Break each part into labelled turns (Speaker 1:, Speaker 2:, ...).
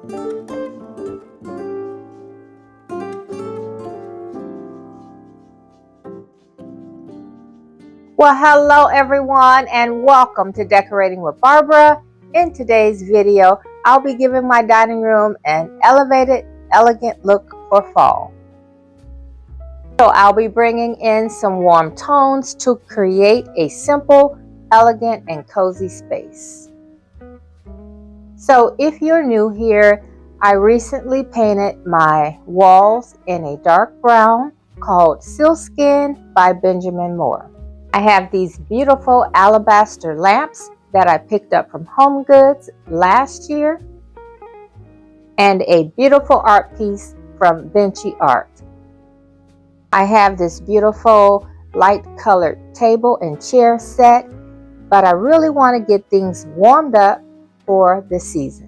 Speaker 1: Well, hello everyone and welcome to Decorating with Barbara. In today's video, I'll be giving my dining room an elevated, elegant look for fall. So I'll be bringing in some warm tones to create a simple, elegant, and cozy space. So if you're new here, I recently painted my walls in a dark brown called Sealskin by Benjamin Moore. I have these beautiful alabaster lamps that I picked up from Home Goods last year, and a beautiful art piece from Vinci Art. I have this beautiful light colored table and chair set, but I really want to get things warmed up for the season.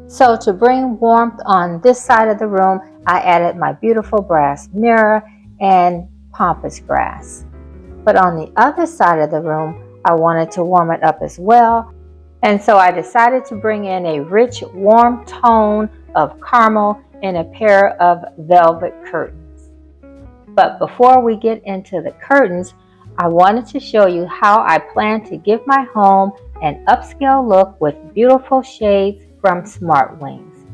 Speaker 1: So to bring warmth on this side of the room, I added my beautiful brass mirror and pampas grass. But on the other side of the room, I wanted to warm it up as well. And so I decided to bring in a rich, warm tone of caramel in a pair of velvet curtains. But before we get into the curtains, I wanted to show you how I plan to give my home an upscale look with beautiful shades from SmartWings.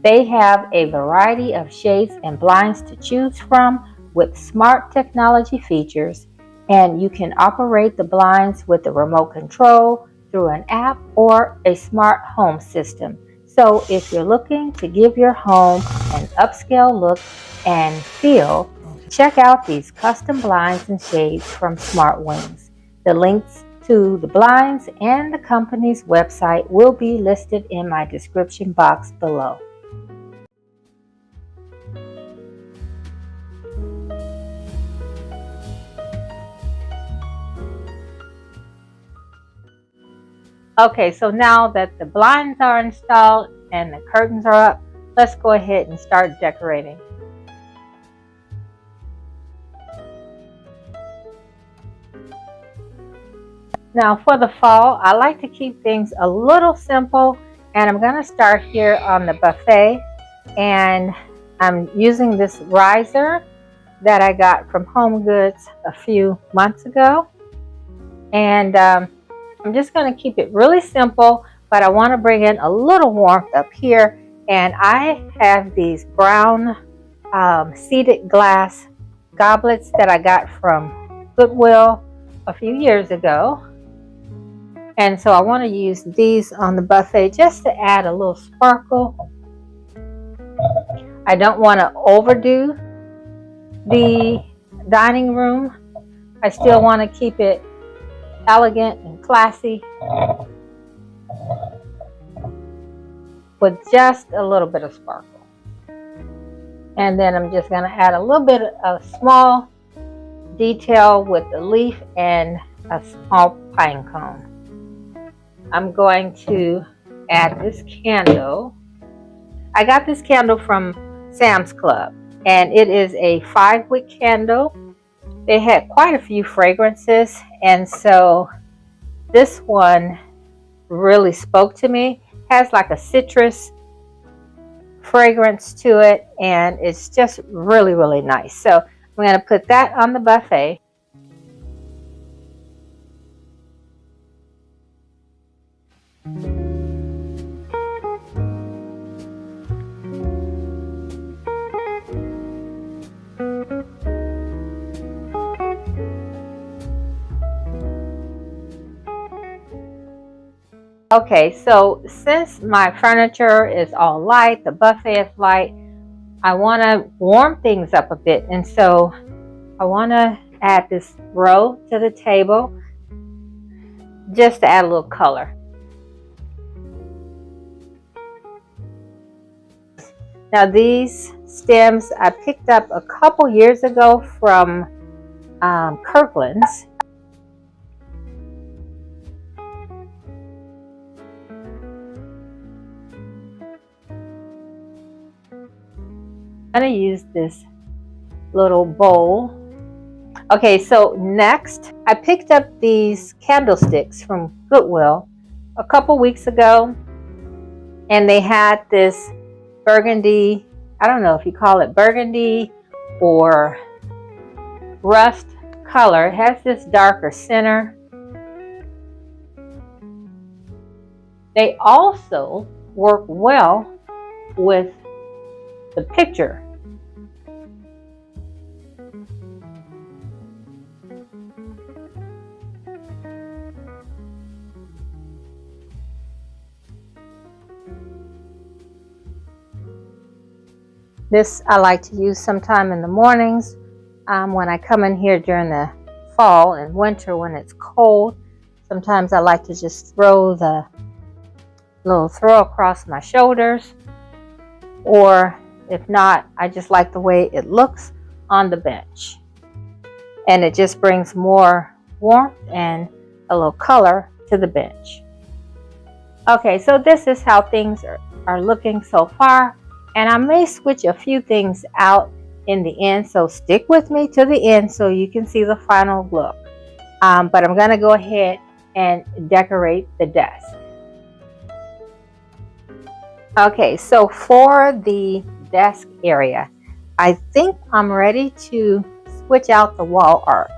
Speaker 1: They have a variety of shades and blinds to choose from with smart technology features, and you can operate the blinds with the remote control through an app or a smart home system. So if you're looking to give your home an upscale look and feel, check out these custom blinds and shades from SmartWings. The links to the blinds and the company's website will be listed in my description box below. Okay, so now that the blinds are installed and the curtains are up, let's go ahead and start decorating. Now for the fall, I like to keep things a little simple, and I'm going to start here on the buffet, and I'm using this riser that I got from Home Goods a few months ago, and I'm just going to keep it really simple, but I want to bring in a little warmth up here. And I have these brown seeded glass goblets that I got from Goodwill a few years ago. And so I want to use these on the buffet just to add a little sparkle. I don't want to overdo the dining room. I still want to keep it elegant and classy with just a little bit of sparkle. And then I'm just going to add a little bit of small detail with the leaf and a small pine cone. I'm going to add this candle. I got this candle from Sam's Club, and it is a 5-wick candle. They had quite a few fragrances, and so this one really spoke to me. Has like a citrus fragrance to it, and it's just really, really nice. So I'm going to put that on the buffet. Okay, so since my furniture is all light, the buffet is light, I want to warm things up a bit. And so I want to add this row to the table just to add a little color. Now these stems I picked up a couple years ago from Kirkland's. I'm going to use this little bowl. Okay, so next I picked up these candlesticks from Goodwill a couple weeks ago, And they had this burgundy, I don't know if you call it burgundy or rust color. It has this darker center. They also work well with the picture. This I like to use sometime in the mornings when I come in here during the fall and winter when it's cold. Sometimes I like to just throw the little throw across my shoulders, or if not, I just like the way it looks on the bench, and it just brings more warmth and a little color to the bench. Okay, so this is how things are looking so far, and I may switch a few things out in the end, so stick with me to the end so you can see the final look. But I'm going to go ahead and decorate the desk. Okay, so for the desk area, I think I'm ready to switch out the wall art.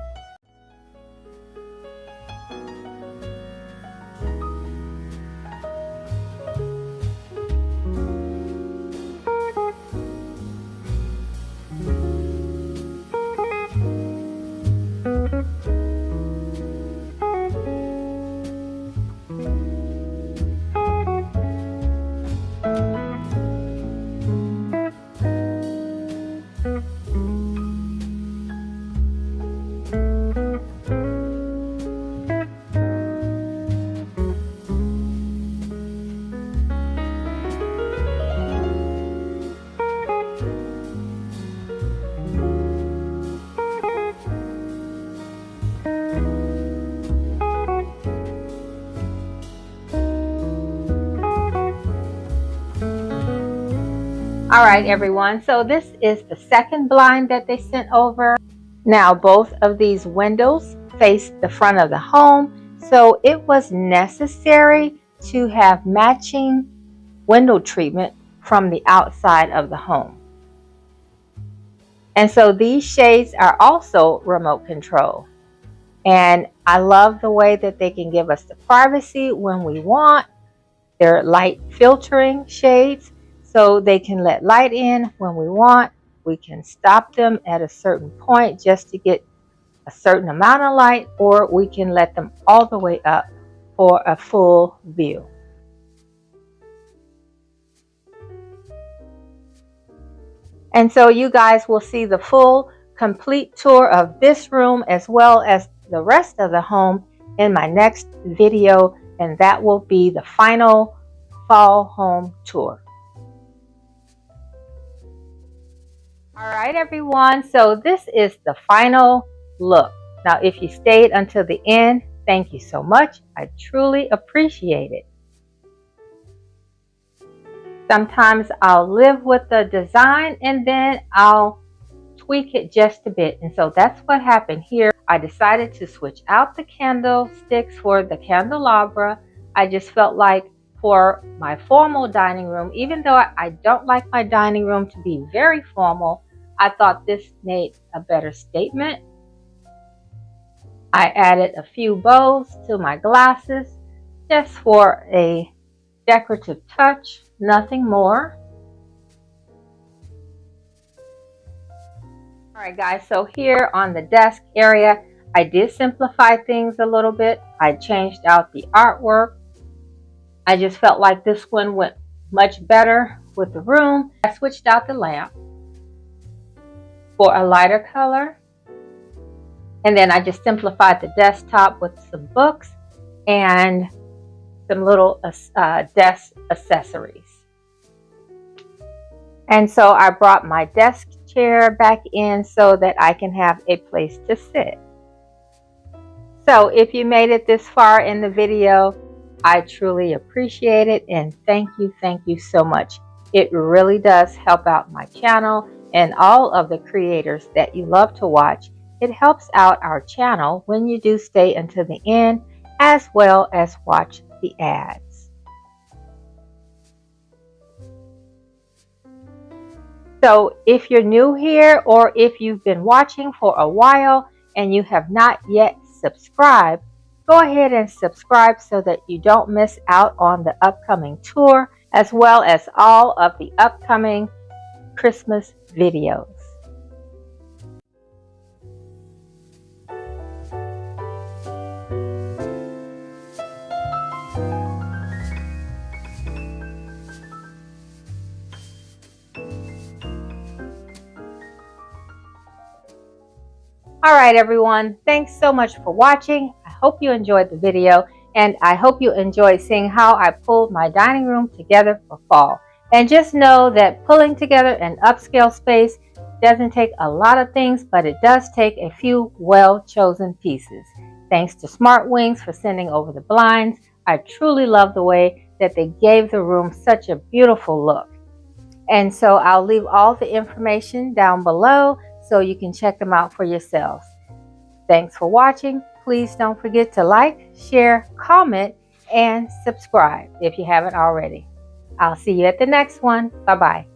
Speaker 1: All right, everyone, so this is the second blind that they sent over. Now, both of these windows face the front of the home, so it was necessary to have matching window treatment from the outside of the home. And so these shades are also remote control. And I love the way that they can give us the privacy when we want. They're light filtering shades, so they can let light in when we want. We can stop them at a certain point just to get a certain amount of light, or we can let them all the way up for a full view. And so you guys will see the full complete tour of this room as well as the rest of the home in my next video, and that will be the final fall home tour. All right, everyone, so this is the final look. Now, if you stayed until the end, thank you so much. I truly appreciate it. Sometimes I'll live with the design and then I'll tweak it just a bit. And so that's what happened here. I decided to switch out the candlesticks for the candelabra. I just felt like for my formal dining room, even though I don't like my dining room to be very formal, I thought this made a better statement. I added a few bows to my glasses just for a decorative touch, nothing more. All right, guys, so here on the desk area, I did simplify things a little bit. I changed out the artwork. I just felt like this one went much better with the room. I switched out the lamp for a lighter color. And then I just simplified the desktop with some books and some little desk accessories. And so I brought my desk chair back in so that I can have a place to sit. So if you made it this far in the video, I truly appreciate it, and thank you so much. It really does help out my channel and all of the creators that you love to watch. It helps out our channel when you do stay until the end, as well as watch the ads. So if you're new here, or if you've been watching for a while and you have not yet subscribed, go ahead and subscribe so that you don't miss out on the upcoming tour, as well as all of the upcoming Christmas videos. Alright everyone, thanks so much for watching. I hope you enjoyed the video, and I hope you enjoyed seeing how I pulled my dining room together for fall. And just know that pulling together an upscale space doesn't take a lot of things, but it does take a few well-chosen pieces. Thanks to SmartWings for sending over the blinds. I truly love the way that they gave the room such a beautiful look. And so I'll leave all the information down below so you can check them out for yourselves. Thanks for watching. Please don't forget to like, share, comment, and subscribe if you haven't already. I'll see you at the next one. Bye-bye.